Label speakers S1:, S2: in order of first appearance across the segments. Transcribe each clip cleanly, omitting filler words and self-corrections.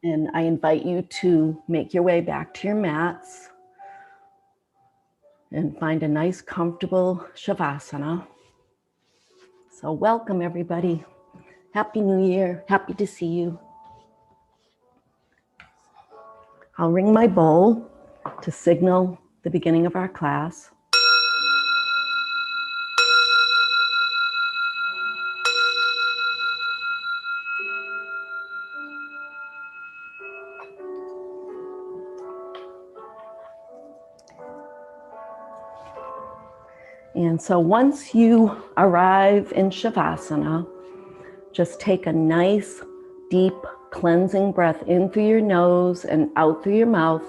S1: And I invite you to make your way back to your mats and find a nice, comfortable Shavasana. So welcome, everybody. Happy New Year. Happy to see you. I'll ring my bowl to signal the beginning of our class. And so once you arrive in Shavasana, just take a nice, deep, cleansing breath in through your nose and out through your mouth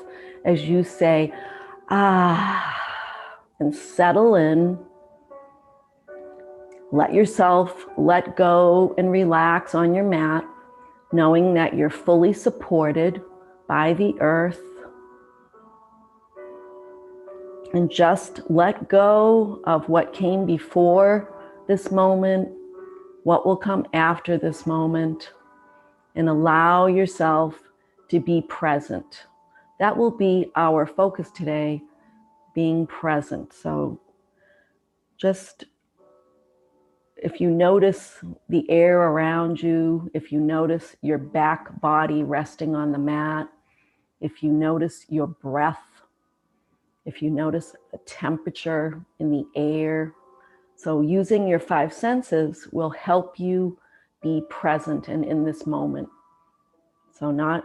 S1: as you say, ah, and settle in. Let yourself let go and relax on your mat, knowing that you're fully supported by the earth. And just let go of what came before this moment, what will come after this moment, and allow yourself to be present. That will be our focus today, being present. So just if you notice the air around you, if you notice your back body resting on the mat, if you notice your breath, if you notice the temperature in the air. So using your five senses will help you be present and in this moment. So not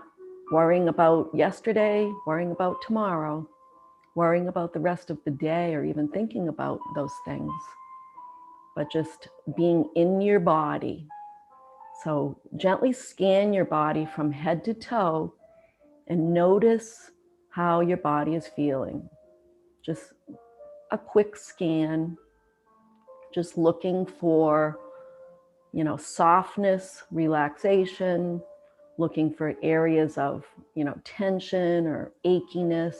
S1: worrying about yesterday, worrying about tomorrow, worrying about the rest of the day, or even thinking about those things, but just being in your body. So gently scan your body from head to toe and notice how your body is feeling. Just a quick scan, just looking for, softness, relaxation, looking for areas of, tension or achiness.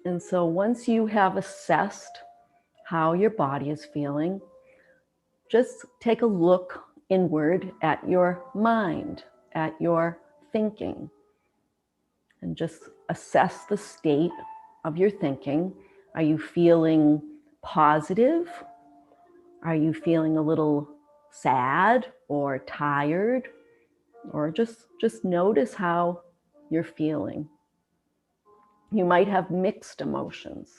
S1: And so once you have assessed how your body is feeling, just take a look inward at your mind, at your thinking, and just assess the state of your thinking. Are you feeling positive? Are you feeling a little sad or tired? Or just notice how you're feeling. You might have mixed emotions.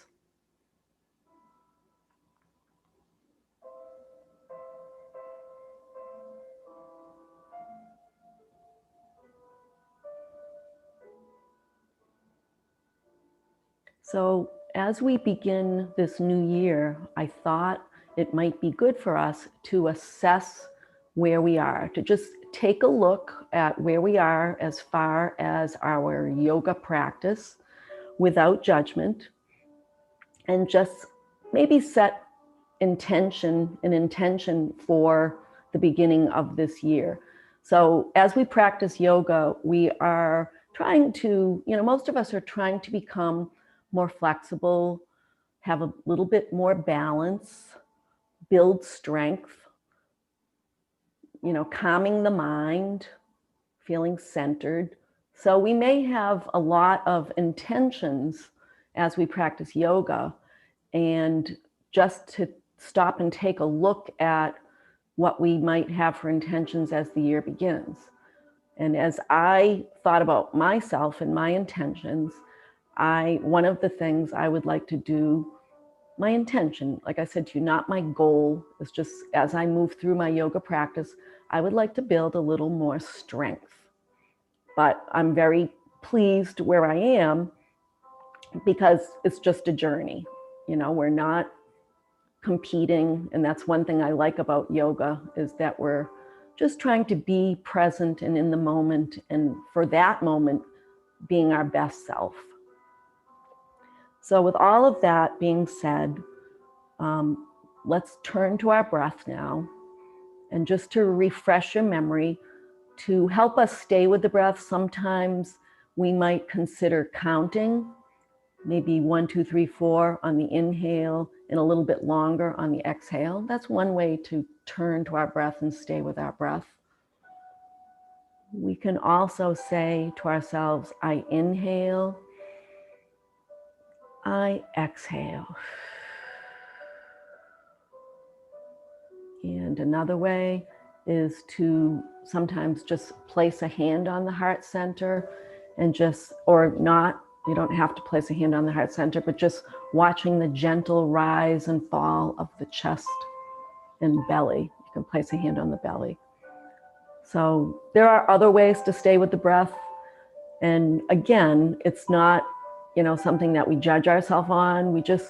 S1: So as we begin this new year, I thought it might be good for us to assess where we are, to just take a look at where we are as far as our yoga practice without judgment, and just maybe set an intention for the beginning of this year. So as we practice yoga, we are trying to, most of us are trying to become more flexible, have a little bit more balance, build strength, calming the mind, feeling centered. So we may have a lot of intentions as we practice yoga, and just to stop and take a look at what we might have for intentions as the year begins. And as I thought about myself and my intentions, one of the things I would like to do, my intention, like I said to you, not my goal, is just as I move through my yoga practice, I would like to build a little more strength. But I'm very pleased where I am because it's just a journey. We're not competing. And that's one thing I like about yoga, is that we're just trying to be present and in the moment, and for that moment, being our best self. So with all of that being said, let's turn to our breath now. And just to refresh your memory, to help us stay with the breath, sometimes we might consider counting, maybe 1, 2, 3, 4 on the inhale and a little bit longer on the exhale. That's one way to turn to our breath and stay with our breath. We can also say to ourselves, I inhale, I exhale. And another way is to sometimes just place a hand on the heart center and just, or not, you don't have to place a hand on the heart center, but just watching the gentle rise and fall of the chest and belly. You can place a hand on the belly. So there are other ways to stay with the breath. And again, it's not, something that we judge ourselves on. We just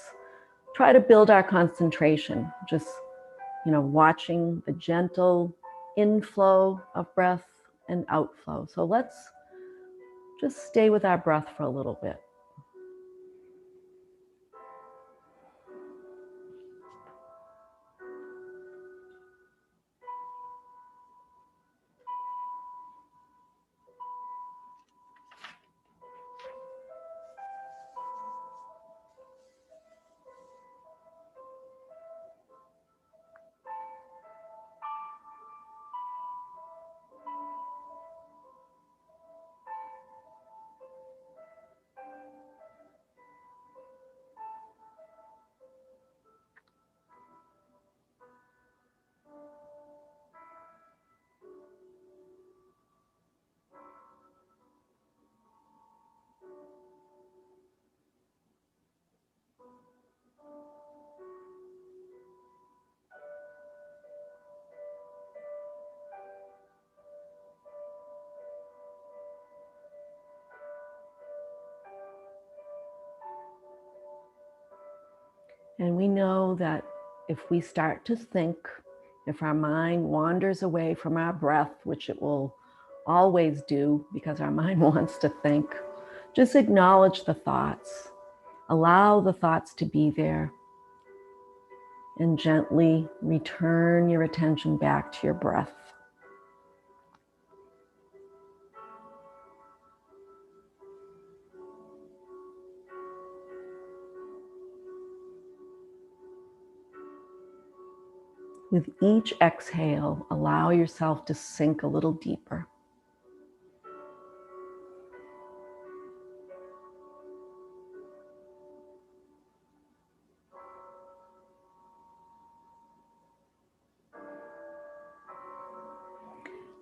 S1: try to build our concentration, just, watching the gentle inflow of breath and outflow. So let's just stay with our breath for a little bit. And we know that if we start to think, if our mind wanders away from our breath, which it will always do because our mind wants to think, just acknowledge the thoughts. Allow the thoughts to be there and gently return your attention back to your breath. With each exhale, allow yourself to sink a little deeper.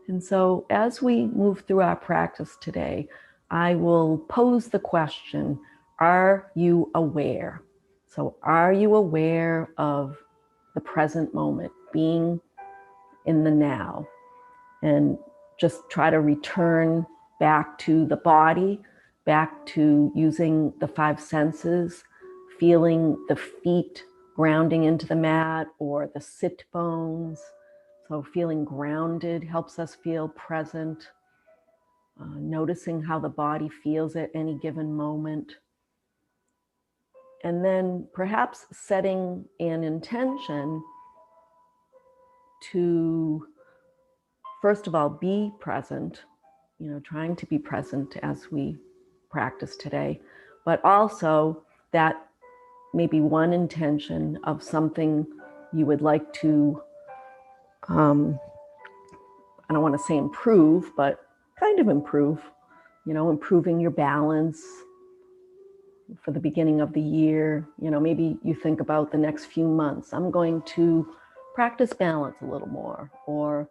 S1: And so as we move through our practice today, I will pose the question, are you aware? So are you aware of the present moment, being in the now? And just try to return back to the body, back to using the 5 senses, feeling the feet grounding into the mat or the sit bones. So feeling grounded helps us feel present, noticing how the body feels at any given moment. And then perhaps setting an intention to, first of all, be present, trying to be present as we practice today, but also that maybe one intention of something you would like to, I don't want to say improve, but kind of improve, improving your balance for the beginning of the year. Maybe you think about the next few months, I'm going to practice balance a little more, or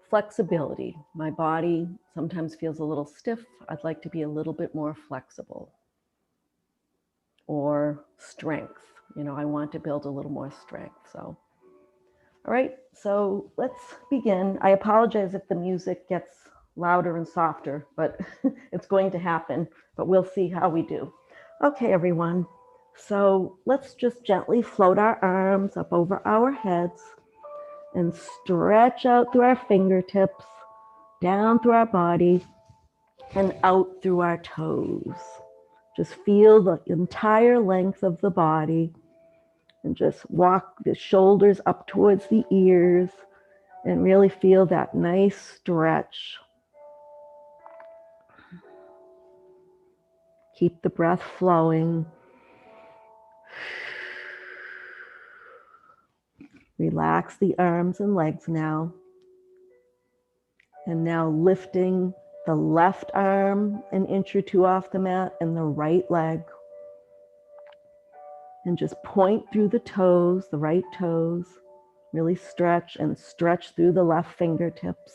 S1: flexibility. My body sometimes feels a little stiff. I'd like to be a little bit more flexible. Or strength. I want to build a little more strength. So, all right, so let's begin. I apologize if the music gets louder and softer, but it's going to happen, but we'll see how we do. Okay, everyone. So let's just gently float our arms up over our heads and stretch out through our fingertips, down through our body, and out through our toes. Just feel the entire length of the body and just walk the shoulders up towards the ears and really feel that nice stretch. Keep the breath flowing. Relax the arms and legs now. And now lifting the left arm an inch or two off the mat and the right leg. And just point through the toes, the right toes. Really stretch and stretch through the left fingertips.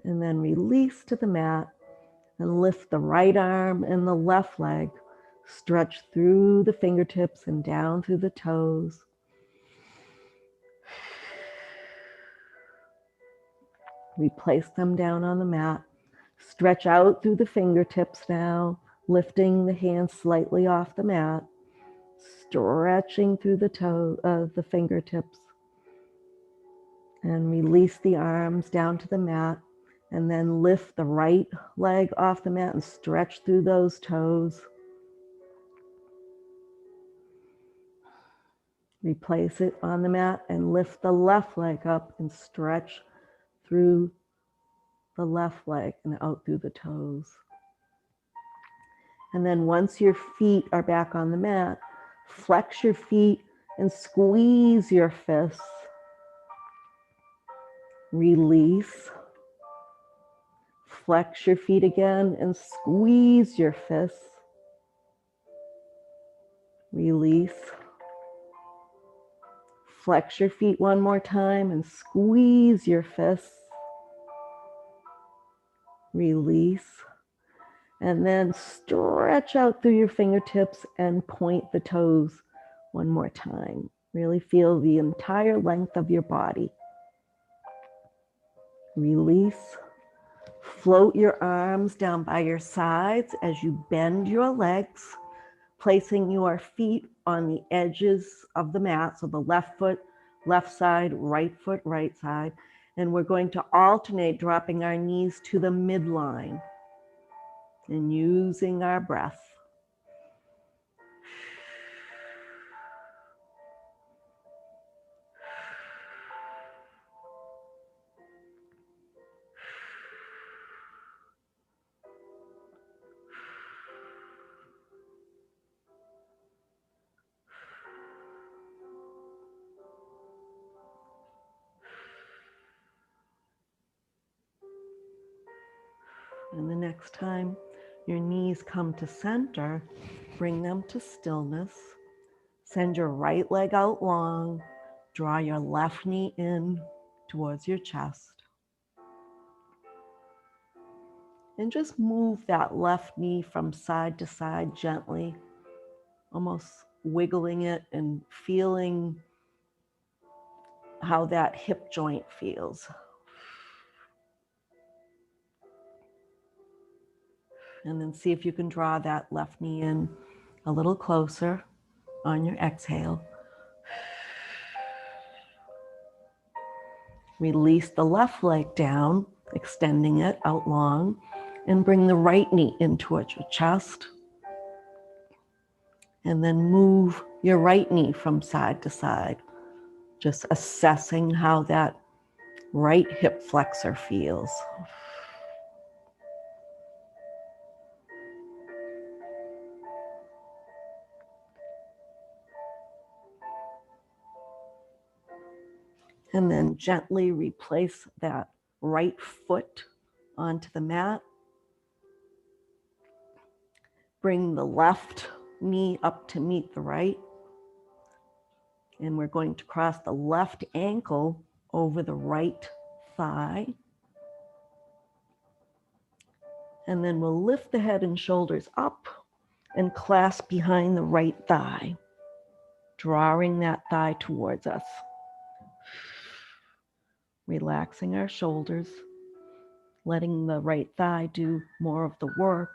S1: And then release to the mat and lift the right arm and the left leg. Stretch through the fingertips and down through the toes. Replace them down on the mat. Stretch out through the fingertips now, lifting the hands slightly off the mat, stretching through the fingertips, and release the arms down to the mat, and then lift the right leg off the mat and stretch through those toes. Replace it on the mat and lift the left leg up and stretch through the left leg and out through the toes. And then once your feet are back on the mat, flex your feet and squeeze your fists. Release. Flex your feet again and squeeze your fists. Release. Flex your feet one more time and squeeze your fists. Release. And then stretch out through your fingertips and point the toes one more time. Really feel the entire length of your body. Release. Float your arms down by your sides as you bend your legs, placing your feet on the edges of the mat. So the left foot, left side, right foot, right side. And we're going to alternate dropping our knees to the midline and using our breath. And the next time your knees come to center, bring them to stillness. Send your right leg out long. Draw your left knee in towards your chest. And just move that left knee from side to side gently, almost wiggling it and feeling how that hip joint feels. And then see if you can draw that left knee in a little closer on your exhale. Release the left leg down, extending it out long, and bring the right knee in towards your chest. And then move your right knee from side to side, just assessing how that right hip flexor feels. And then gently replace that right foot onto the mat. Bring the left knee up to meet the right. And we're going to cross the left ankle over the right thigh. And then we'll lift the head and shoulders up and clasp behind the right thigh, drawing that thigh towards us. Relaxing our shoulders, letting the right thigh do more of the work.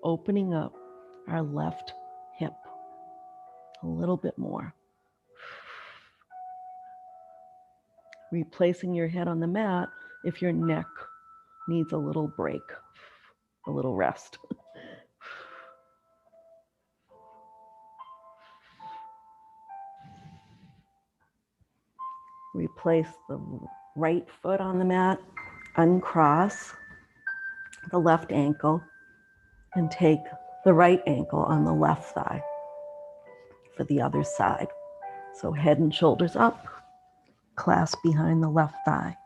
S1: Opening up our left hip a little bit more. Replacing your head on the mat if your neck needs a little break, a little rest. Replace the right foot on the mat, uncross the left ankle, and take the right ankle on the left thigh for the other side. So head and shoulders up, clasp behind the left thigh.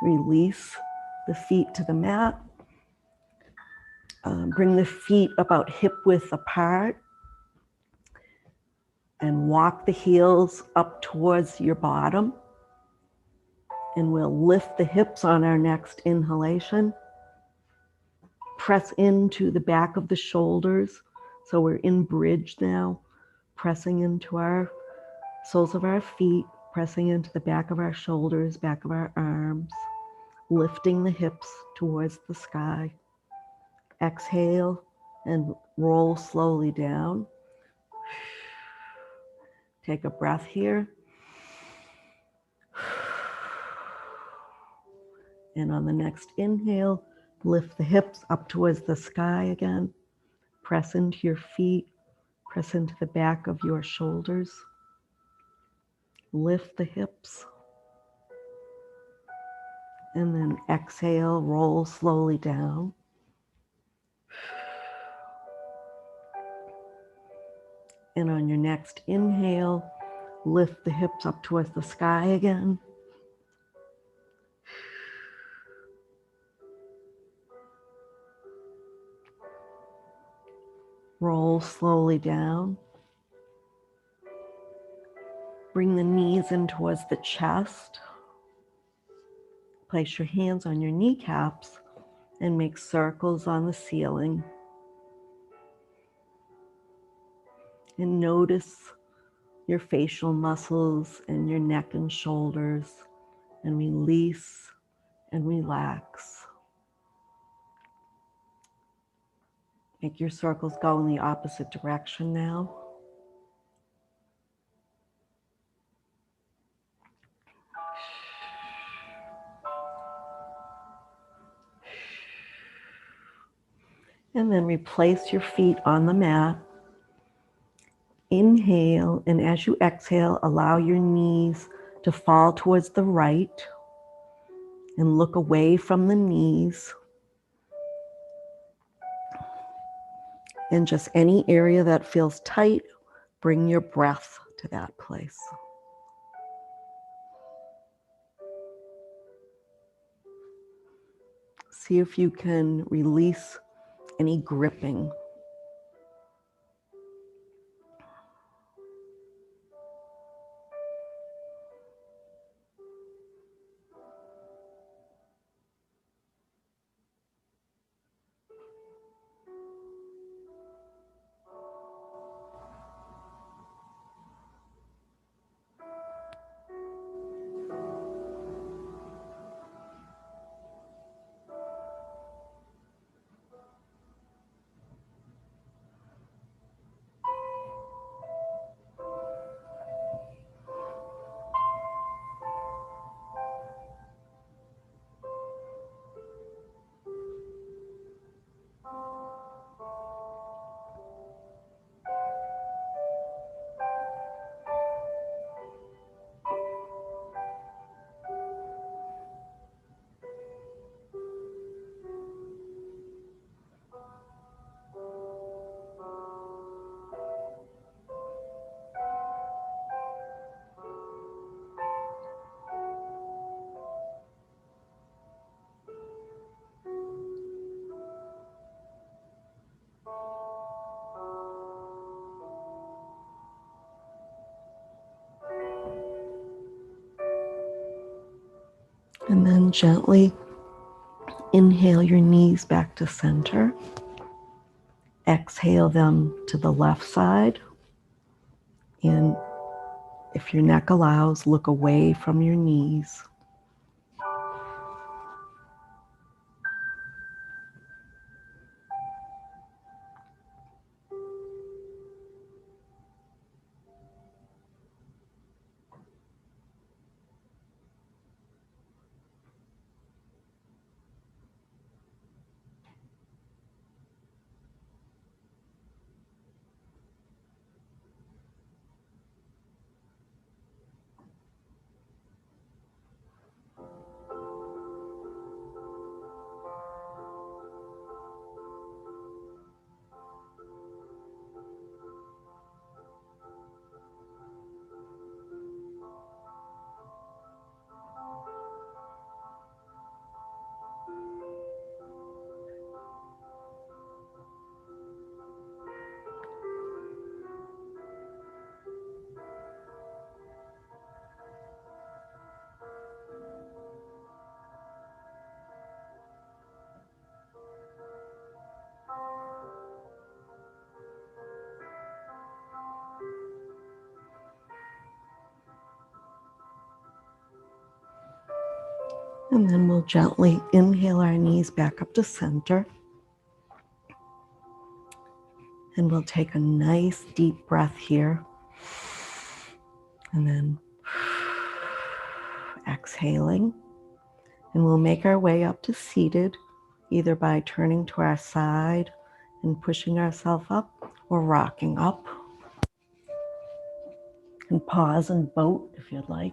S1: Release the feet to the mat. Bring the feet about hip width apart and walk the heels up towards your bottom. And we'll lift the hips on our next inhalation. Press into the back of the shoulders. So we're in bridge now, pressing into our soles of our feet, pressing into the back of our shoulders, back of our arms, lifting the hips towards the sky. Exhale and roll slowly down. Take a breath here. And on the next inhale, lift the hips up towards the sky again. Press into your feet. Press into the back of your shoulders. Lift the hips. And then exhale, roll slowly down. And on your next inhale, lift the hips up towards the sky again. Roll slowly down. Bring the knees in towards the chest. Place your hands on your kneecaps and make circles on the ceiling. And notice your facial muscles and your neck and shoulders, and release and relax. Make your circles go in the opposite direction now. And then replace your feet on the mat. Inhale, and as you exhale, allow your knees to fall towards the right and look away from the knees. And just any area that feels tight, bring your breath to that place. See if you can release any gripping. And then gently inhale your knees back to center. Exhale them to the left side. And if your neck allows, look away from your knees. And then we'll gently inhale our knees back up to center. And we'll take a nice deep breath here. And then exhaling. And we'll make our way up to seated, either by turning to our side and pushing ourselves up or rocking up. And pause and boat if you'd like.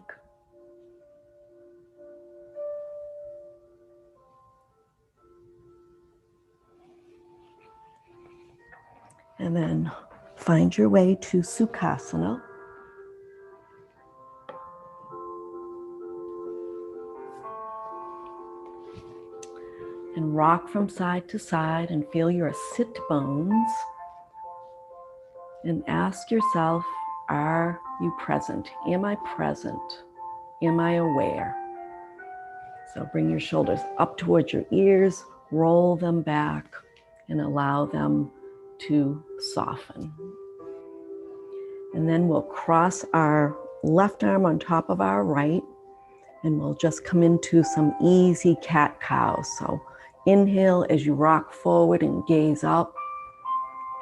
S1: And then find your way to Sukhasana. And rock from side to side and feel your sit bones. And ask yourself, are you present? Am I present? Am I aware? So bring your shoulders up towards your ears, roll them back, and allow them to soften. And then we'll cross our left arm on top of our right, and we'll just come into some easy cat-cow. So inhale as you rock forward and gaze up.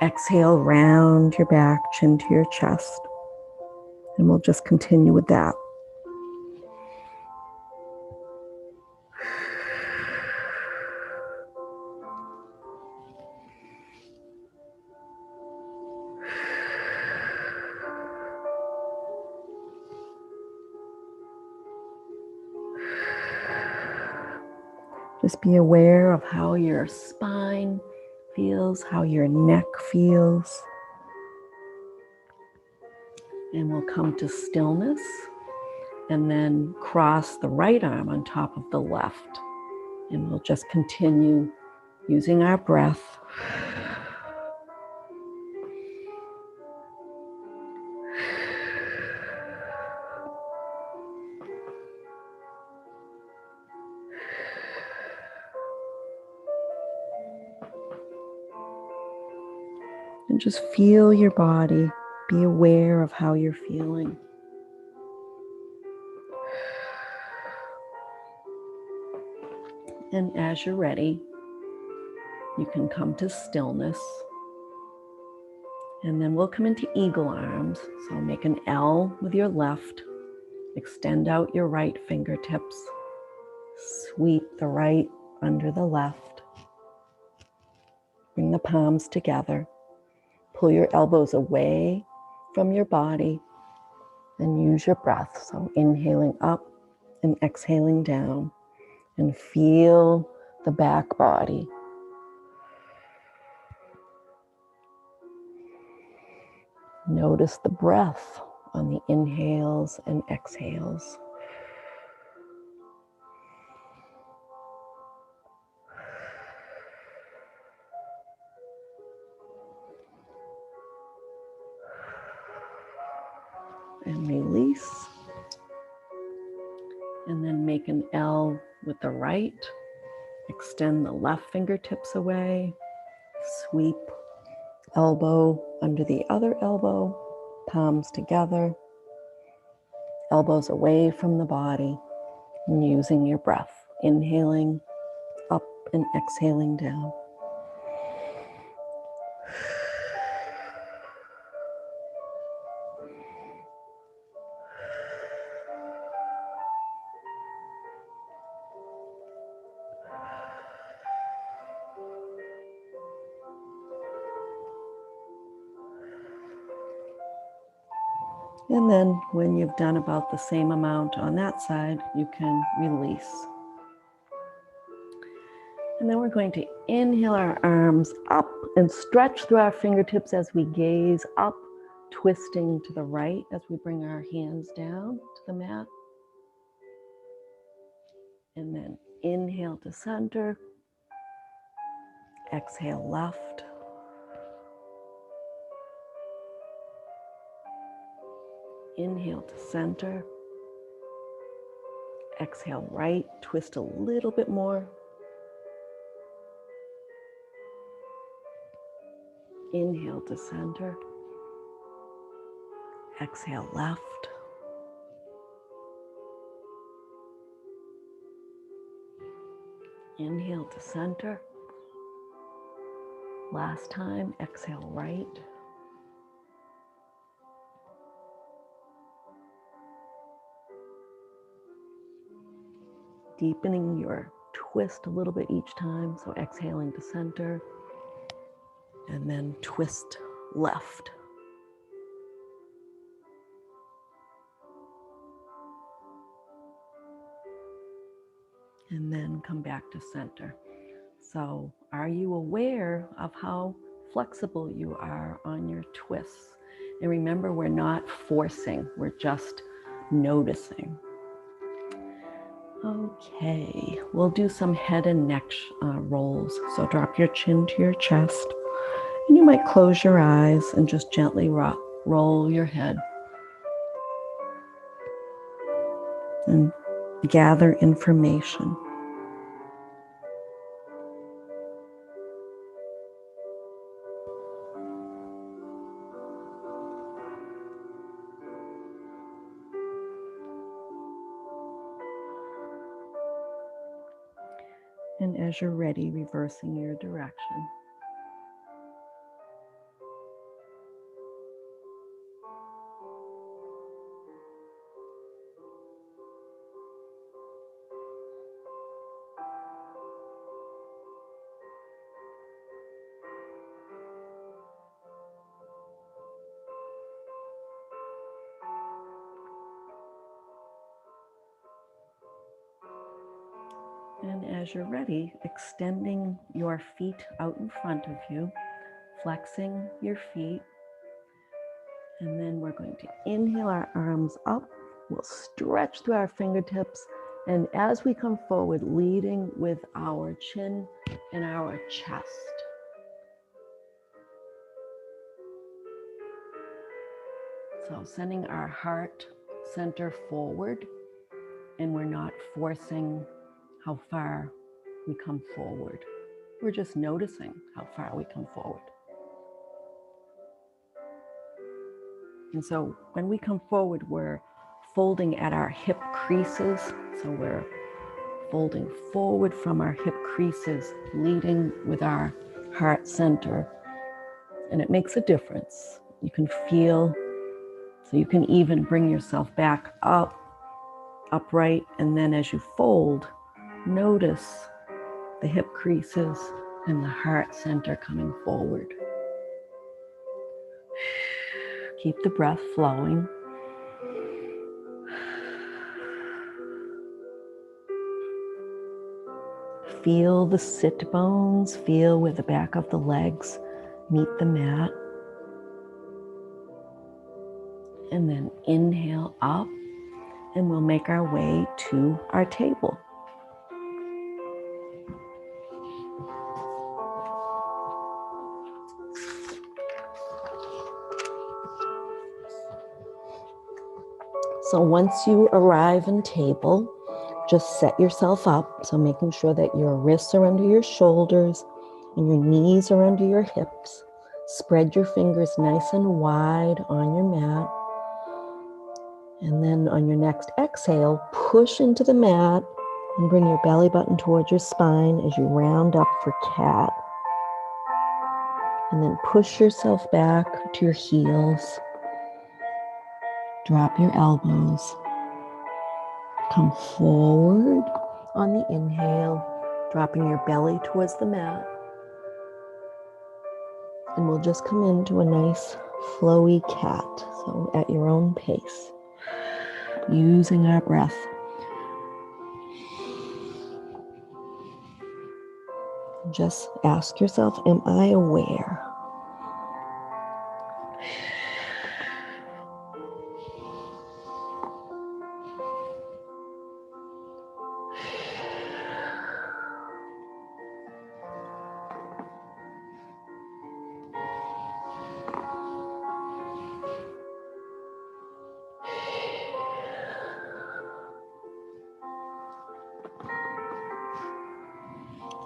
S1: Exhale, round your back, chin to your chest. And we'll just continue with that. Just be aware of how your spine feels, how your neck feels. And we'll come to stillness and then cross the right arm on top of the left. And we'll just continue using our breath. And just feel your body. Be aware of how you're feeling. And as you're ready, you can come to stillness. And then we'll come into eagle arms. So make an L with your left. Extend out your right fingertips. Sweep the right under the left. Bring the palms together. Pull your elbows away from your body and use your breath. So inhaling up and exhaling down. And feel the back body. Notice the breath on the inhales and exhales. And release. And then make an L with the right. Extend the left fingertips away. Sweep elbow under the other elbow. Palms together. Elbows away from the body. And using your breath. Inhaling up and exhaling down. And then when you've done about the same amount on that side, you can release. And then we're going to inhale our arms up and stretch through our fingertips as we gaze up, twisting to the right as we bring our hands down to the mat. And then inhale to center. Exhale left. Inhale to center. Exhale right, twist a little bit more. Inhale to center. Exhale left. Inhale to center. Last time, exhale right. Deepening your twist a little bit each time. So exhaling to center and then twist left. And then come back to center. So are you aware of how flexible you are on your twists? And remember, we're not forcing, we're just noticing. Okay, we'll do some head and neck rolls. So drop your chin to your chest, and you might close your eyes and just gently roll your head and gather information. And as you're ready, reversing your direction. And as you're ready, extending your feet out in front of you, flexing your feet. And then we're going to inhale our arms up. We'll stretch through our fingertips. And as we come forward, leading with our chin and our chest. So sending our heart center forward, and we're not forcing how far we come forward. We're just noticing how far we come forward. And so when we come forward, we're folding at our hip creases. So we're folding forward from our hip creases, leading with our heart center. And it makes a difference. You can feel, so you can even bring yourself back up, upright. And then as you fold, notice the hip creases and the heart center coming forward. Keep the breath flowing. Feel the sit bones, feel where the back of the legs meet the mat. And then inhale up, and we'll make our way to our table. So once you arrive in table, just set yourself up. So making sure that your wrists are under your shoulders and your knees are under your hips. Spread your fingers nice and wide on your mat. And then on your next exhale, push into the mat and bring your belly button towards your spine as you round up for cat. And then push yourself back to your heels. Drop your elbows. Come forward on the inhale, dropping your belly towards the mat. And we'll just come into a nice flowy cat, so at your own pace, using our breath. Just ask yourself, am I aware?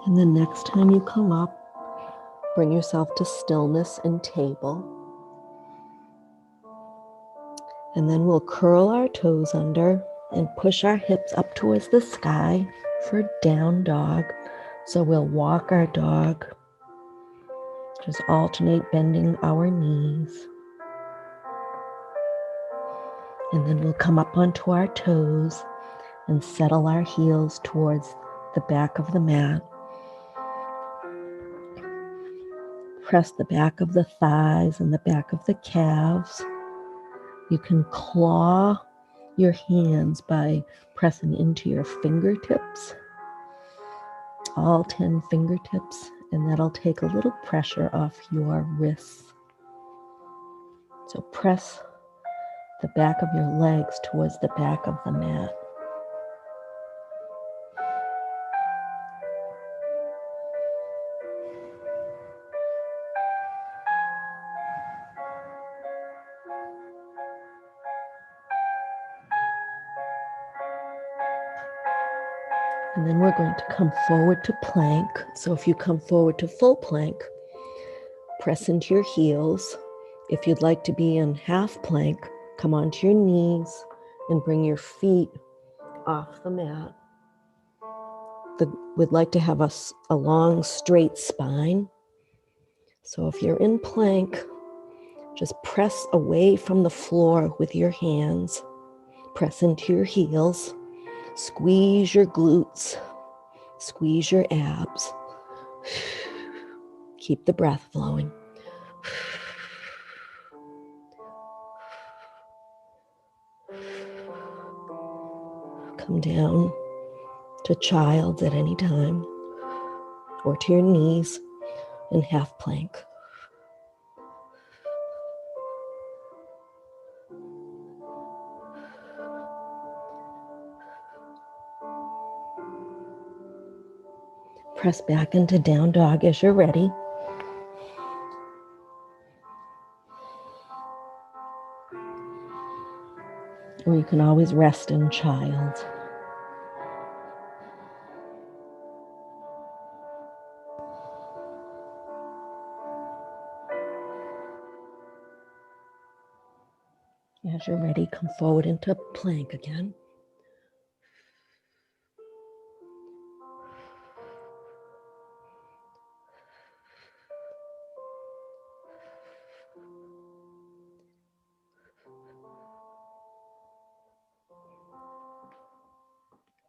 S1: And then next time you come up, bring yourself to stillness and table. And then we'll curl our toes under and push our hips up towards the sky for down dog.
S2: So we'll walk our dog, just alternate bending our knees. And then we'll come up onto our toes and settle our heels towards the back of the mat. Press the back of the thighs and the back of the calves. You can claw your hands by pressing into your fingertips, all 10 fingertips, and that'll take a little pressure off your wrists. So press the back of your legs towards the back of the mat. And then we're going to come forward to plank. So if you come forward to full plank, press into your heels. If you'd like to be in half plank, come onto your knees and bring your feet off the mat. We'd like to have a long, straight spine. So if you're in plank, just press away from the floor with your hands. Press into your heels. Squeeze your glutes. Squeeze your abs. Keep the breath flowing. Come down to child's at any time, or to your knees in half plank. Press back into down dog as you're ready. Or you can always rest in child. As you're ready, come forward into plank again.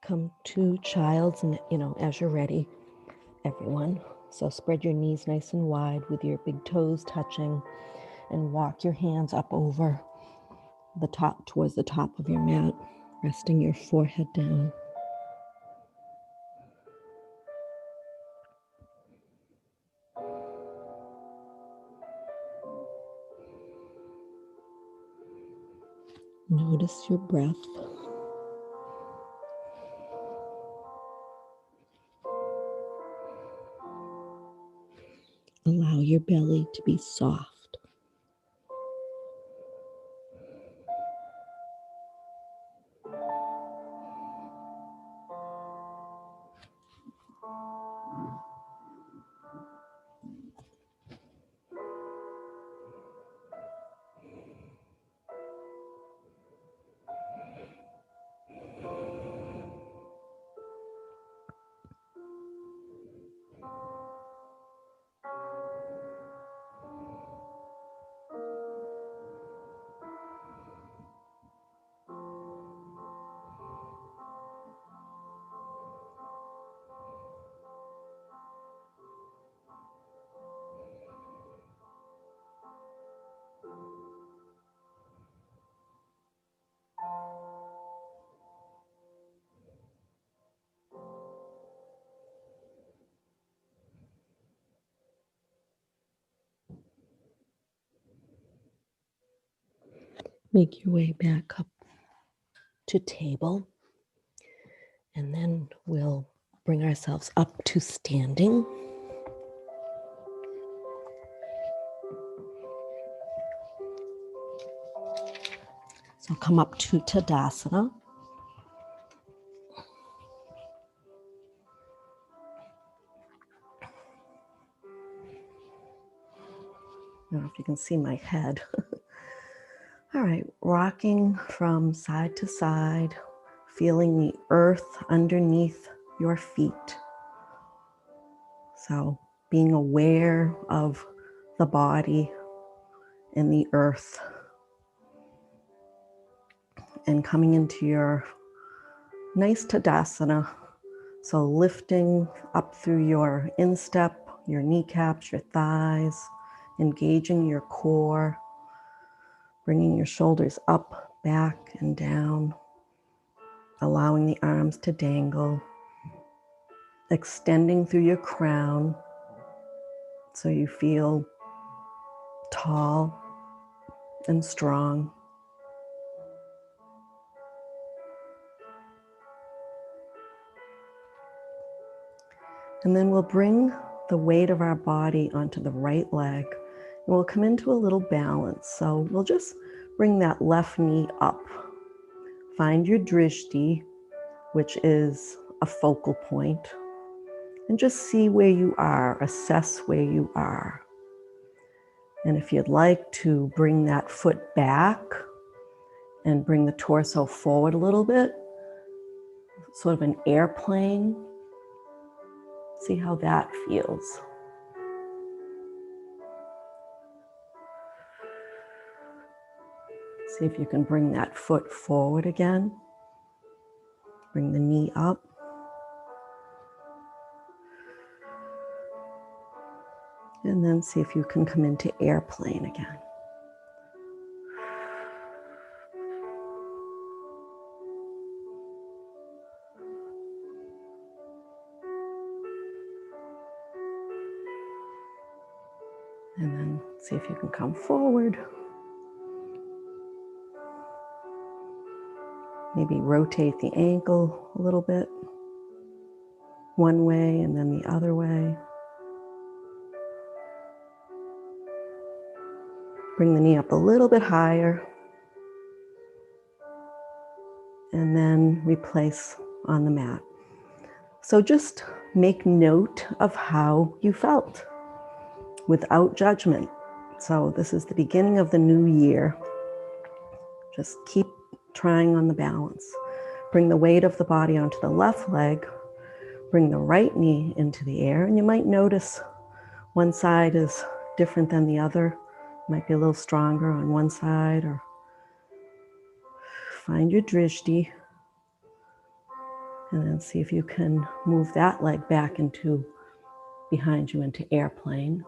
S2: Come to child's, and as you're ready, everyone. So spread your knees nice and wide with your big toes touching, and walk your hands up over the top, towards the top of your mat, resting your forehead down. Notice your breath. Allow your belly to be soft. Make your way back up to table, and then we'll bring ourselves up to standing. So come up to Tadasana. I don't know if you can see my head. All right, rocking from side to side, feeling the earth underneath your feet.
S1: So being aware of the body and the earth, and coming into your nice Tadasana. So lifting up through your instep, your kneecaps, your thighs, engaging your core, bringing your shoulders up, back, and down, allowing the arms to dangle, extending through your crown so you feel tall and strong. And then we'll bring the weight of our body onto the right leg, and we'll come into a little balance. So we'll just bring that left knee up. Find your drishti, which is a focal point, and just see where you are, assess where you are. And if you'd like to bring that foot back and bring the torso forward a little bit, sort of an airplane, see how that feels. See if you can bring that foot forward again. Bring the knee up. And then see if you can come into airplane again. And then see if you can come forward. Maybe rotate the ankle a little bit. One way and then the other way. Bring the knee up a little bit higher. And then replace on the mat. So just make note of how you felt without judgment. So this is the beginning of the new year. Just keep trying on the balance. Bring the weight of the body onto the left leg. Bring the right knee into the air. And you might notice one side is different than the other. Might be a little stronger on one side, or find your drishti. And then see if you can move that leg back into behind you into airplane.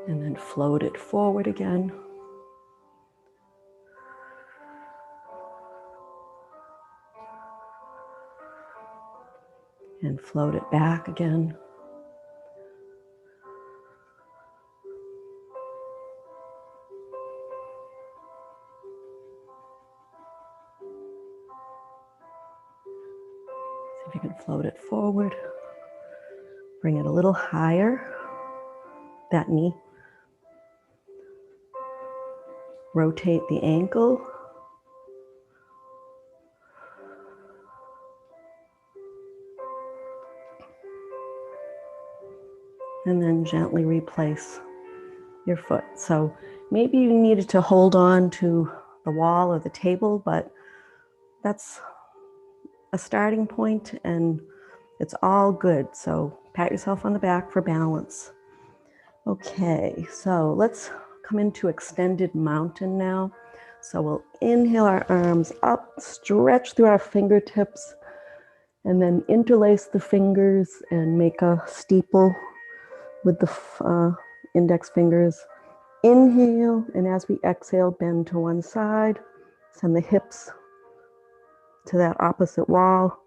S1: And then float it forward again. And float it back again. See if you can float it forward. Bring it a little higher, that knee. Rotate the ankle. And then gently replace your foot. So maybe you needed to hold on to the wall or the table, but that's a starting point and it's all good. So pat yourself on the back for balance. Okay, so let's come into extended mountain now. So we'll inhale our arms up, stretch through our fingertips, and then interlace the fingers and make a steeple with the index fingers. Inhale, and as we exhale, bend to one side. Send the hips to that opposite wall.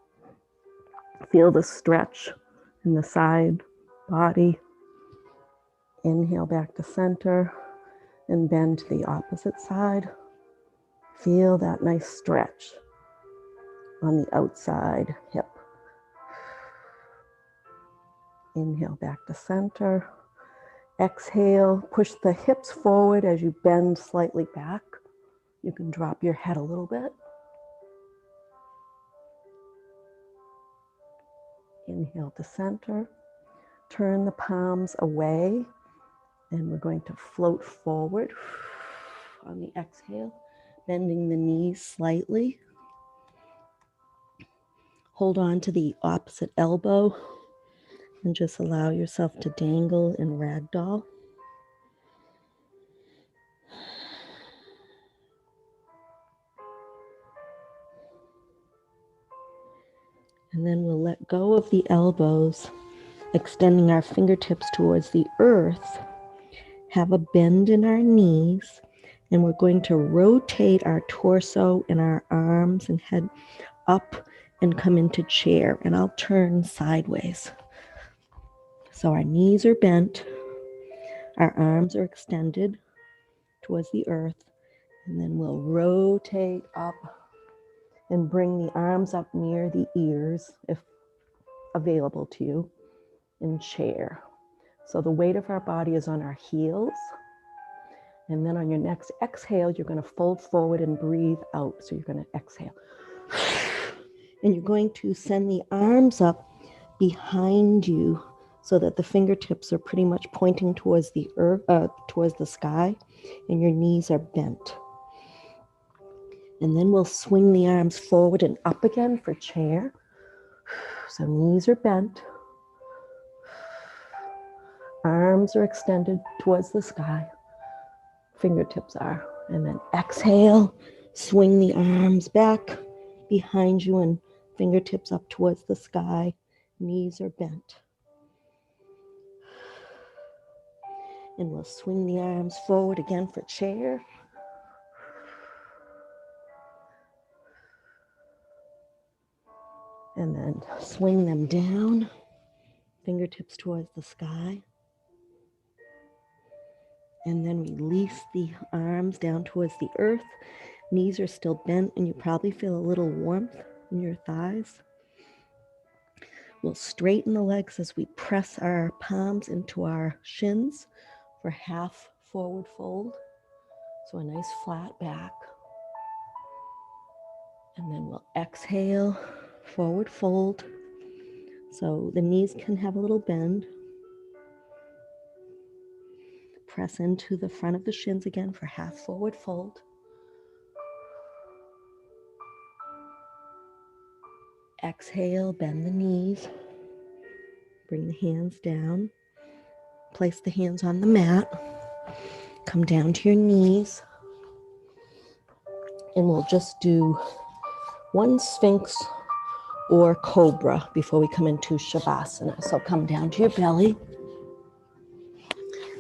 S1: Feel the stretch in the side body. Inhale back to center and bend to the opposite side. Feel that nice stretch on the outside hip. Inhale back to center. Exhale, push the hips forward as you bend slightly back. You can drop your head a little bit. Inhale to center. Turn the palms away, and we're going to float forward.
S2: On the exhale, bending the knees slightly. Hold on to the opposite elbow and just allow yourself to dangle in ragdoll. And then we'll let go of the elbows, extending our fingertips towards the earth. Have a bend in our knees, and we're going to rotate our torso and our arms and head up and come into chair. And I'll turn sideways. So our knees are bent, our arms are extended towards the earth, and then we'll rotate up and bring the arms up near the ears, if available to you, in chair. So the weight of our body is on our heels. And then on your next exhale, you're going to fold forward and breathe out. So you're going to exhale. And you're going to send the arms up behind you so that the fingertips are pretty much pointing towards the earth, towards the sky, and your knees are bent. And then we'll swing the arms forward and up again for chair. So knees are bent. Arms are extended towards the sky. Fingertips are. And then exhale, swing the arms back behind you and fingertips up towards the sky. Knees are bent. And we'll swing the arms forward again for chair. And then swing them down, fingertips towards the sky. And then release the arms down towards the earth. Knees are still bent, and you probably feel a little warmth in your thighs. We'll straighten the legs as we press our palms into our shins for half forward fold. So a nice flat back. And then we'll exhale, forward fold. So the knees can have a little bend. Press into the front of the shins again for half forward fold. Exhale, bend the knees. Bring the hands down. Place the hands on the mat. Come down to your knees. And we'll just do one Sphinx or Cobra before we come into Shavasana. So come down to your belly.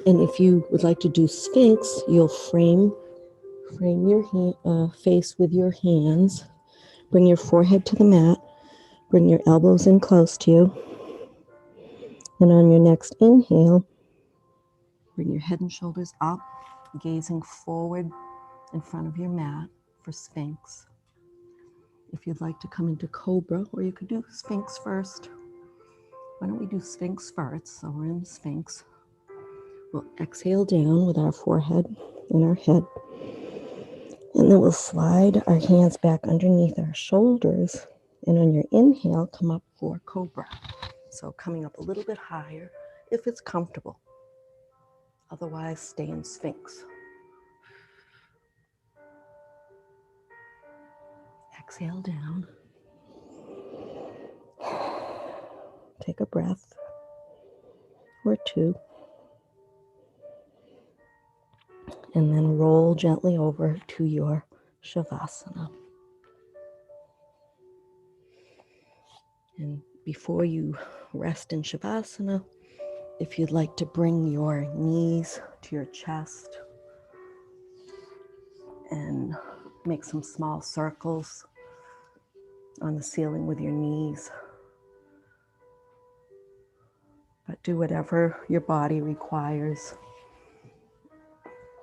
S2: And if you would like to do Sphinx, you'll frame your face with your hands. Bring your forehead to the mat. Bring your elbows in close to you. And on your next inhale, bring your head and shoulders up, gazing forward in front of your mat for Sphinx. If you'd like to come into Cobra, or you could do Sphinx first. Why don't we do Sphinx first? So we're in Sphinx. We'll exhale down with our forehead and our head. And then we'll slide our hands back underneath our shoulders. And on your inhale, come up for Cobra. So coming up a little bit higher if it's comfortable. Otherwise, stay in Sphinx. Exhale down. Take a breath or two. And then roll gently over to your Shavasana. And before you rest in Shavasana, if you'd like to bring your knees to your chest and make some small circles on the ceiling with your knees. But do whatever your body requires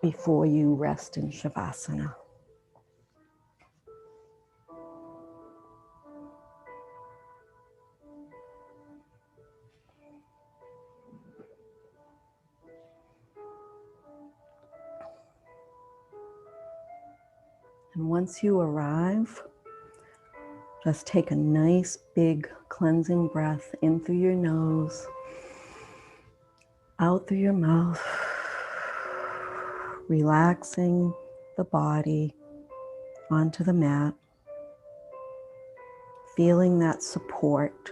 S2: before you rest in Shavasana. And once you arrive, just take a nice big cleansing breath in through your nose, out through your mouth, relaxing
S1: the body onto the mat, feeling that support,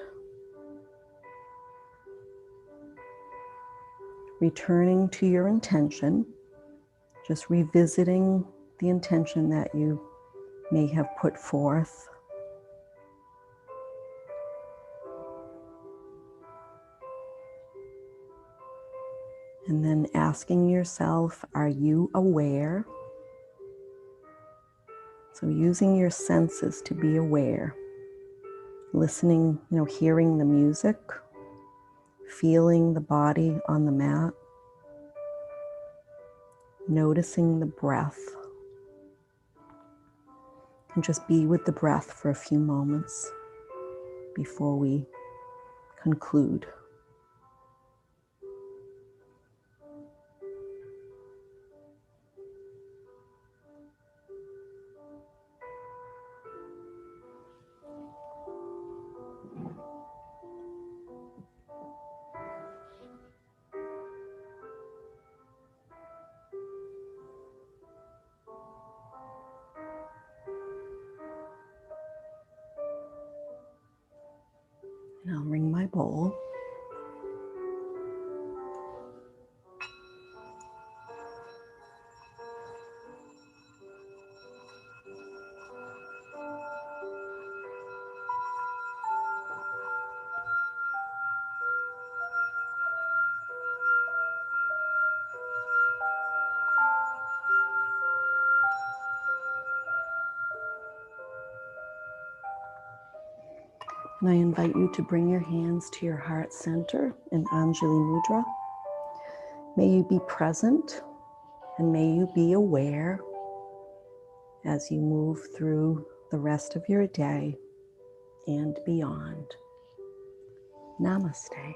S1: returning to your intention, just revisiting the intention that you may have put forth. And then asking yourself, are you aware? So using your senses to be aware, listening, hearing the music, feeling the body on the mat, noticing the breath, and just be with the breath for a few moments before we conclude. And I'll ring my bowl. And I invite you to bring your hands to your heart center in Anjali Mudra. May you be present and may you be aware as you move through the rest of your day and beyond. Namaste.